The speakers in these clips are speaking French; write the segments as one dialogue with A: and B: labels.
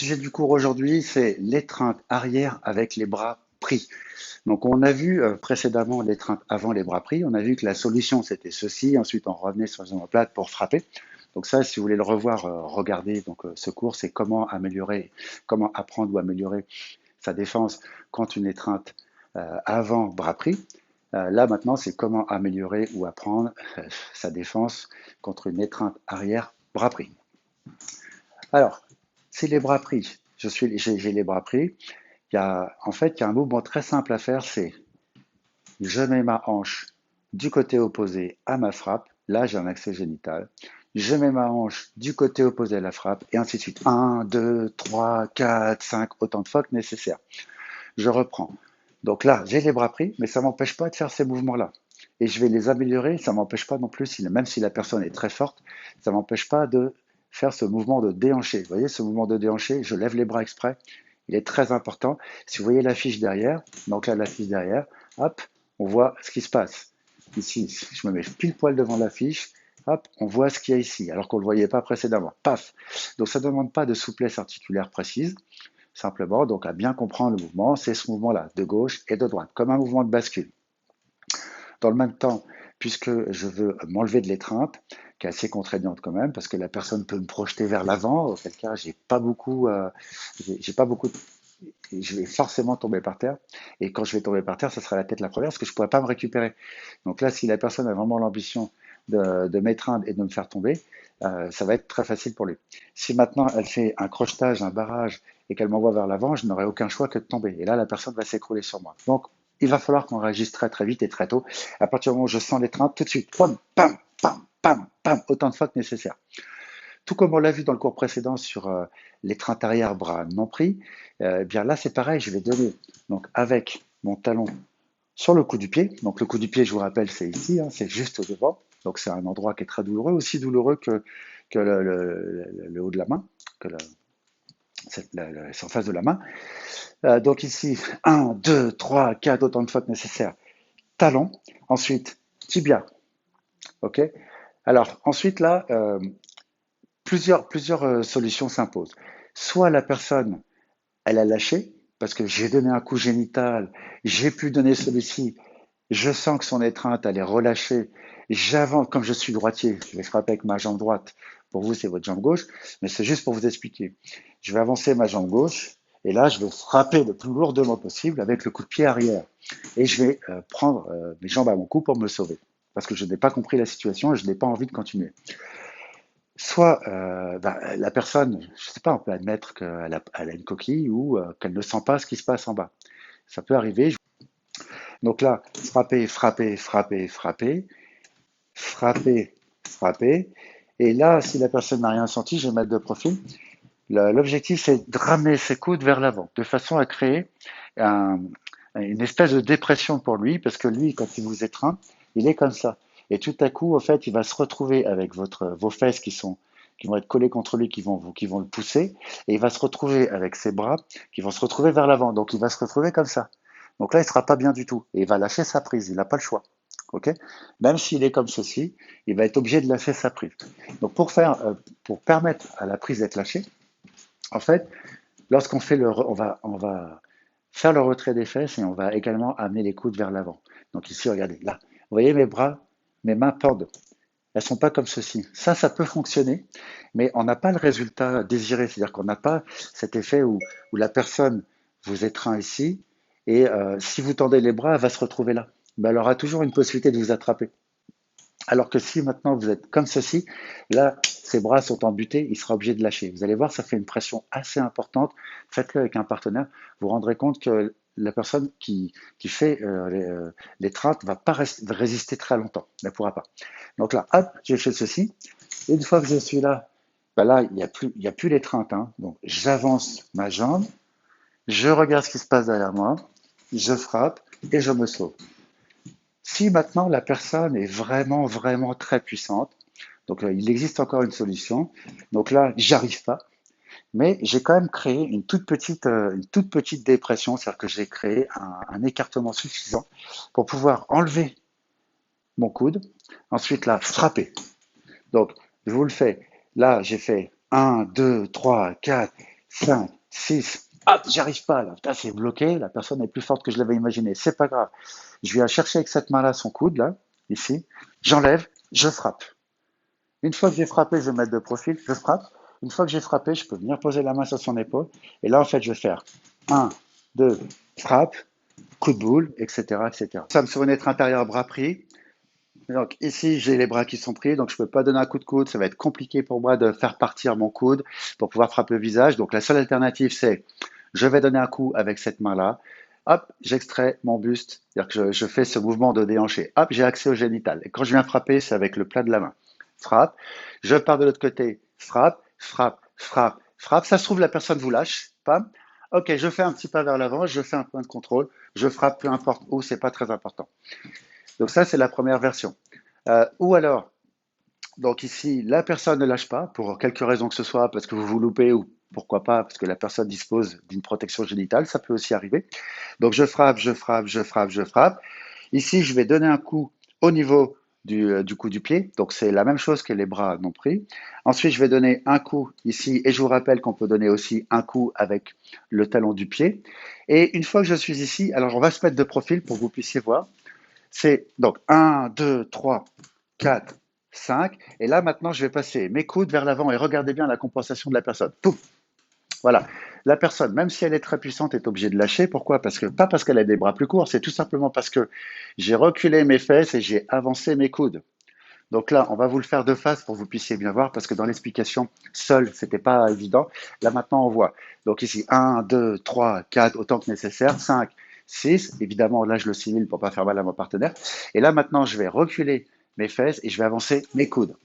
A: sujet du cours aujourd'hui, c'est l'étreinte arrière avec les bras pris. Donc, on a vu précédemment l'étreinte avant les bras pris. On a vu que la solution, c'était ceci. Ensuite, on revenait sur les omoplates pour frapper. Donc ça, si vous voulez le revoir, regardez donc, ce cours, c'est comment améliorer, comment apprendre ou améliorer sa défense contre une étreinte avant bras pris. Là, maintenant, c'est comment améliorer ou apprendre sa défense contre une étreinte arrière bras pris. Alors, c'est les bras pris. J'ai les bras pris. Il y a un mouvement très simple à faire, c'est je mets ma hanche du côté opposé à ma frappe. Là, j'ai un accès génital. Je mets ma hanche du côté opposé à la frappe, et ainsi de suite. 1, 2, 3, 4, 5, autant de fois que nécessaire. Je reprends. Donc là, j'ai les bras pris, mais ça ne m'empêche pas de faire ces mouvements-là. Et je vais les améliorer, ça ne m'empêche pas non plus, même si la personne est très forte, ça ne m'empêche pas de faire ce mouvement de déhanché. Vous voyez ce mouvement de déhanché, je lève les bras exprès, il est très important. Si vous voyez l'affiche derrière, donc là l'affiche derrière, hop, on voit ce qui se passe. Ici, je me mets pile poil devant l'affiche, hop, on voit ce qu'il y a ici, alors qu'on ne le voyait pas précédemment. Paf. Donc ça ne demande pas de souplesse articulaire précise, simplement, donc à bien comprendre le mouvement, c'est ce mouvement-là, de gauche et de droite, comme un mouvement de bascule. Dans le même temps, puisque je veux m'enlever de l'étreinte, qui est assez contraignante quand même, parce que la personne peut me projeter vers l'avant, auquel cas j'ai pas beaucoup, je vais forcément tomber par terre. Et quand je vais tomber par terre, ça sera la tête la première, parce que je ne pourrai pas me récupérer. Donc là, si la personne a vraiment l'ambition de m'étreindre et de me faire tomber, ça va être très facile pour lui. Si maintenant elle fait un crochetage, un barrage, et qu'elle m'envoie vers l'avant, je n'aurai aucun choix que de tomber. Et là, la personne va s'écrouler sur moi. Donc, il va falloir qu'on réagisse très très vite et très tôt. À partir du moment où je sens l'étreinte, tout de suite, pam, pam, pam, pam, pam, autant de fois que nécessaire. Tout comme on l'a vu dans le cours précédent sur l'étreinte arrière bras non pris, eh bien là c'est pareil, je vais donner donc avec mon talon sur le cou du pied. Donc le cou du pied, je vous rappelle, c'est ici, hein, c'est juste au devant. Donc c'est un endroit qui est très douloureux, aussi douloureux que le haut de la main, que la surface de la main. Donc ici, 1, 2, 3, 4, autant de fois que nécessaire. Talon, ensuite tibia. Ok. Alors ensuite là, plusieurs solutions s'imposent. Soit la personne, elle a lâché, parce que j'ai donné un coup génital, j'ai pu donner celui-ci, je sens que son étreinte, elle est relâchée, j'avance, comme je suis droitier, je vais frapper avec ma jambe droite, pour vous c'est votre jambe gauche, mais c'est juste pour vous expliquer. Je vais avancer ma jambe gauche, et là je vais frapper le plus lourdement possible avec le coup de pied arrière. Et je vais prendre mes jambes à mon cou pour me sauver, parce que je n'ai pas compris la situation et je n'ai pas envie de continuer. Soit la personne, je ne sais pas, on peut admettre qu'elle a une coquille ou qu'elle ne sent pas ce qui se passe en bas. Ça peut arriver. Donc là, frapper, frapper, frapper, frapper, frapper, frapper. Et là, si la personne n'a rien senti, je vais mettre de profil. L'objectif, c'est de ramener ses coudes vers l'avant, de façon à créer un- une espèce de dépression pour lui, parce que lui, quand il vous étreint, il est comme ça. Et tout à coup, en fait, il va se retrouver avec vos fesses qui vont être collées contre lui, qui vont le pousser, et il va se retrouver avec ses bras qui vont se retrouver vers l'avant. Donc, il va se retrouver comme ça. Donc là, il sera pas bien du tout, et il va lâcher sa prise. Il n'a pas le choix. Ok. Même s'il est comme ceci, il va être obligé de lâcher sa prise. Donc, pour permettre à la prise d'être lâchée, en fait, lorsqu'on fait on va faire le retrait des fesses et on va également amener les coudes vers l'avant. Donc ici, regardez, là, vous voyez mes bras, mes mains pendent. Elles sont pas comme ceci. Ça peut fonctionner, mais on n'a pas le résultat désiré. C'est-à-dire qu'on n'a pas cet effet où la personne vous étreint ici et si vous tendez les bras, elle va se retrouver là. Ben, elle aura toujours une possibilité de vous attraper. Alors que si maintenant vous êtes comme ceci, là, ses bras sont embutés, il sera obligé de lâcher. Vous allez voir, ça fait une pression assez importante. Faites-le avec un partenaire. Vous vous rendrez compte que la personne qui fait l'étreinte ne va pas résister très longtemps. Elle ne pourra pas. Donc là, hop, j'ai fait ceci. Et une fois que je suis là, ben là, il y a plus l'étreinte. Hein. Donc j'avance ma jambe, je regarde ce qui se passe derrière moi, je frappe et je me sauve. Si maintenant la personne est vraiment, vraiment très puissante, donc il existe encore une solution. Donc là, j'arrive pas, mais j'ai quand même créé une toute petite dépression, c'est-à-dire que j'ai créé un écartement suffisant pour pouvoir enlever mon coude, ensuite là, frapper. Donc, je vous le fais. Là, j'ai fait 1, 2, 3, 4, 5, 6. Hop, j'y arrive pas là. Putain, c'est bloqué. La personne est plus forte que je l'avais imaginé. C'est pas grave. Je viens chercher avec cette main-là son coude, là, ici. J'enlève, je frappe. Une fois que j'ai frappé, je vais mettre de profil, je frappe. Une fois que j'ai frappé, je peux venir poser la main sur son épaule. Et là, en fait, je vais faire un, 2, frappe, coup de boule, etc., etc. Ça me fenêtre intérieur, bras pris. Donc ici, j'ai les bras qui sont pris, donc je ne peux pas donner un coup de coude. Ça va être compliqué pour moi de faire partir mon coude pour pouvoir frapper le visage. Donc la seule alternative, c'est je vais donner un coup avec cette main-là. Hop, j'extrais mon buste, c'est-à-dire que je fais ce mouvement de déhanché. Hop, j'ai accès au génital. Et quand je viens frapper, c'est avec le plat de la main. Frappe, je pars de l'autre côté, frappe, frappe, frappe, frappe. Ça se trouve, la personne vous lâche. Pam. Ok, je fais un petit pas vers l'avant, je fais un point de contrôle, je frappe, peu importe où, c'est pas très important. Donc ça, c'est la première version. Ou alors, donc ici, la personne ne lâche pas, pour quelque raison que ce soit, parce que vous vous loupez ou pourquoi pas, parce que la personne dispose d'une protection génitale, ça peut aussi arriver. Donc je frappe, je frappe, je frappe, je frappe. Ici, je vais donner un coup au niveau du coup du pied, donc c'est la même chose que les bras non pris. Ensuite, je vais donner un coup ici, et je vous rappelle qu'on peut donner aussi un coup avec le talon du pied. Et une fois que je suis ici, alors on va se mettre de profil pour que vous puissiez voir. C'est donc 1, 2, 3, 4, 5. Et là, maintenant, je vais passer mes coudes vers l'avant et regardez bien la compensation de la personne. Pouf. Voilà. La personne, même si elle est très puissante, est obligée de lâcher. Pourquoi? Parce que, pas parce qu'elle a des bras plus courts, c'est tout simplement parce que j'ai reculé mes fesses et j'ai avancé mes coudes. Donc là, on va vous le faire de face pour que vous puissiez bien voir, parce que dans l'explication, seul, c'était pas évident. Là, maintenant, on voit. Donc ici, 1, 2, 3, 4, autant que nécessaire, 5, 6. Évidemment, là, je le simule pour pas faire mal à mon partenaire. Et là, maintenant, je vais reculer mes fesses et je vais avancer mes coudes.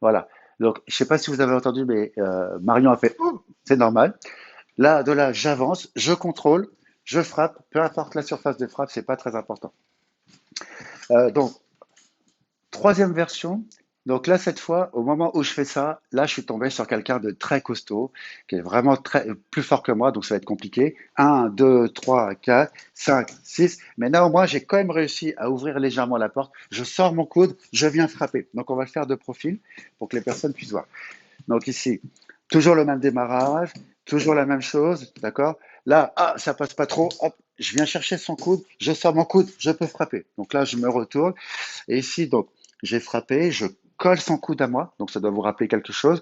A: Voilà. Donc, je sais pas si vous avez entendu, mais Marion a fait, oh, c'est normal. Là, de là, j'avance, je contrôle, je frappe, peu importe la surface de frappe, c'est pas très important. Donc, troisième version. Donc là, cette fois, au moment où je fais ça, là, je suis tombé sur quelqu'un de très costaud, qui est vraiment plus fort que moi, donc ça va être compliqué. Un, 2, 3, 4, 5, 6. Mais néanmoins, j'ai quand même réussi à ouvrir légèrement la porte. Je sors mon coude, je viens frapper. Donc on va le faire de profil pour que les personnes puissent voir. Donc ici, toujours le même démarrage, toujours la même chose, d'accord? Là, ah, ça passe pas trop, hop, je viens chercher son coude, je sors mon coude, je peux frapper. Donc là, je me retourne. Et ici, donc, j'ai frappé, je colle son coude à moi, donc ça doit vous rappeler quelque chose.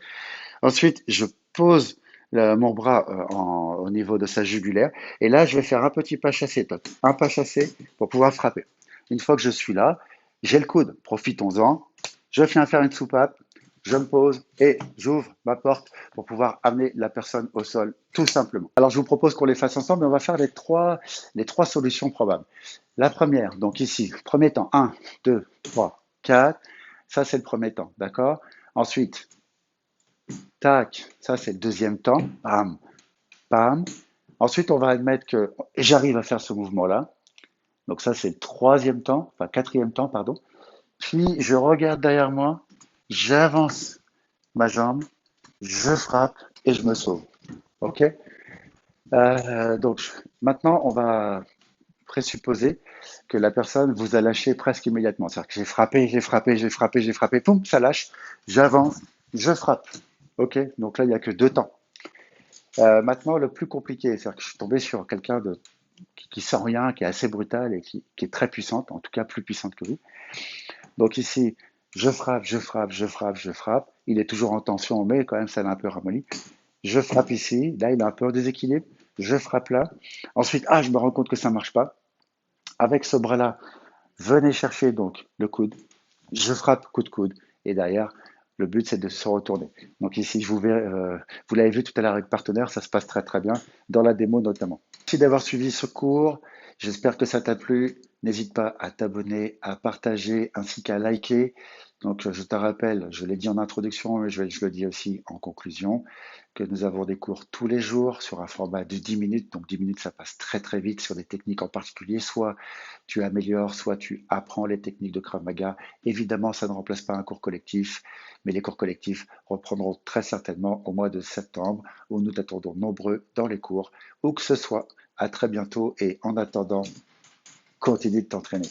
A: Ensuite, je pose mon bras au niveau de sa jugulaire, et là, je vais faire un petit pas chassé, un pas chassé pour pouvoir frapper. Une fois que je suis là, j'ai le coude, profitons-en, je viens faire une soupape, je me pose et j'ouvre ma porte pour pouvoir amener la personne au sol, tout simplement. Alors, je vous propose qu'on les fasse ensemble, mais on va faire les trois solutions probables. La première, donc ici, premier temps, 1, 2, 3, 4. Ça, c'est le premier temps, d'accord? Ensuite, tac, ça, c'est le deuxième temps. Bam, bam. Ensuite, on va admettre que j'arrive à faire ce mouvement-là. Donc ça, c'est le troisième temps, enfin quatrième temps, pardon. Puis, je regarde derrière moi, j'avance ma jambe, je frappe et je me sauve. OK? Donc, maintenant, on va présupposer que la personne vous a lâché presque immédiatement. C'est-à-dire que j'ai frappé, j'ai frappé, j'ai frappé, j'ai frappé, poum, ça lâche, j'avance, je frappe. Ok, donc là, il n'y a que deux temps. Maintenant, le plus compliqué, c'est-à-dire que je suis tombé sur quelqu'un qui sent rien, qui est assez brutal et qui est très puissante, en tout cas plus puissante que vous. Donc ici, je frappe, je frappe, je frappe, je frappe. Il est toujours en tension, mais quand même, ça l'a un peu ramolli. Je frappe ici, là, il est un peu en déséquilibre. Je frappe là. Ensuite, ah, je me rends compte que ça ne marche pas. Avec ce bras-là, venez chercher donc le coude. Je frappe coup de coude. Et derrière, le but, c'est de se retourner. Donc ici, vous l'avez vu tout à l'heure avec partenaire, ça se passe très très bien, dans la démo notamment. Merci d'avoir suivi ce cours. J'espère que ça t'a plu. N'hésite pas à t'abonner, à partager, ainsi qu'à liker. Donc, je te rappelle, je l'ai dit en introduction, mais je le dis aussi en conclusion, que nous avons des cours tous les jours sur un format de 10 minutes. Donc, 10 minutes, ça passe très très vite sur des techniques en particulier. Soit tu améliores, soit tu apprends les techniques de Krav Maga. Évidemment, ça ne remplace pas un cours collectif, mais les cours collectifs reprendront très certainement au mois de septembre, où nous t'attendons nombreux dans les cours, où que ce soit. À très bientôt et en attendant, continue de t'entraîner.